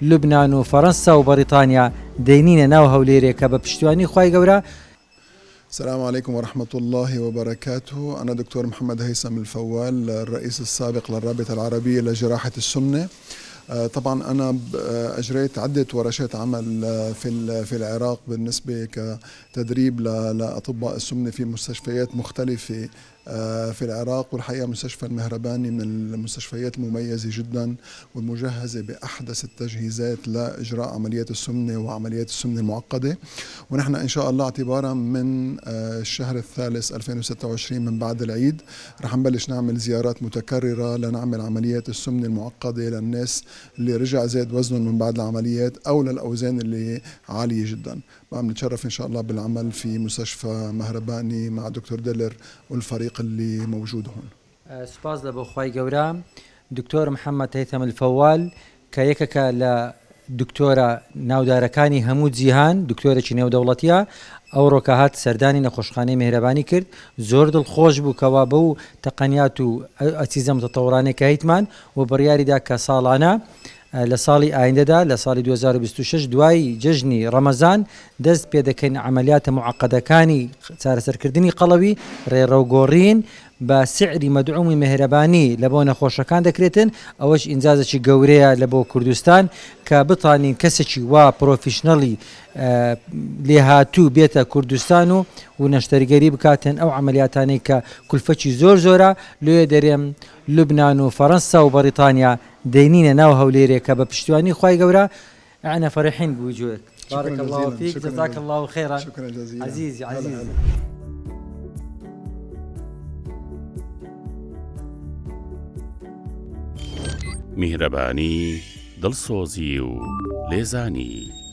لوبناان و فەڕەنسا و بەریتانیا دەینینە ناو هەولێرێکە بە پشتیوانی خوای گەورە. السلام عليكم ورحمة الله وبركاته. أنا دكتور محمد هيثم الفوال، الرئيس السابق للرابطة العربية لجراحة السمنة. طبعا أنا أجريت عدة ورشات عمل في العراق بالنسبة كتدريب لأطباء السمنة في مستشفيات مختلفة في العراق، والحقيقة مستشفى المهرباني من المستشفيات المميزة جدا والمجهزة بأحدث التجهيزات لإجراء عمليات السمنة وعمليات السمنة المعقدة. ونحن إن شاء الله اعتبارا من الشهر الثالث 2026 من بعد العيد رح نبلش نعمل زيارات متكررة لنعمل عمليات السمنة المعقدة للناس اللي رجع زاد وزنهم من بعد العمليات أو للأوزان اللي عالية جدا. عم نتشرف إن شاء الله بالعمل في مستشفى مهرباني مع دكتور ديلر والفريق اللي موجود هون. سپاس لە بۆ خوای گەورە. دکتۆر محەممەد هەیثەم الفەوال کە یەکێکە لە دکتۆرە ناودارەکانی هەموو جیهان، دکتۆرێکی نێودەوڵەتیە، ئەوڕۆکە هات سەردانی نەخۆشخانەی میهرەبانی کرد. زۆر دڵخۆش بوو کەوا بەو تەقەنیات و ئەچیزە متەتەوڕانەی کە هیتمان و بڕیاریدا کە ساڵانە لە ساڵی ئایندەدا لە ساڵی 2026 دوای جژنی ڕەمەزان دەست پێ دەکەین عملیاتە معقدەکانی چارەسەرکردنی قەڵەوی ڕێڕەوگۆڕین بە سعری مەدعومی مهرەبانی لە بۆ نەخۆشەکان دەکرێتن. ئەوەش ئینجازێکی گەورەیە لە بۆ کوردستان کە بتانین کەسێکی وا پرۆفیشنەڵی لێهاتوو بێتە کوردستان و نەشتەرگەری بکاتن ئەو عملیاتانەی کە کولفەکی زۆر زۆرە لێ دەرێم لوبنان و فەڕەنسا و بەریتانیا دەینینە ناو هەولێرێکە بە پشتیوانی خوای گەورە. ئەنا فەرحین بوجودك. بارك الله فيك، جزاك الله خيرا. شكرا جزيلا عزيزي. میهرەبانی، دڵسۆزی و لێزانی.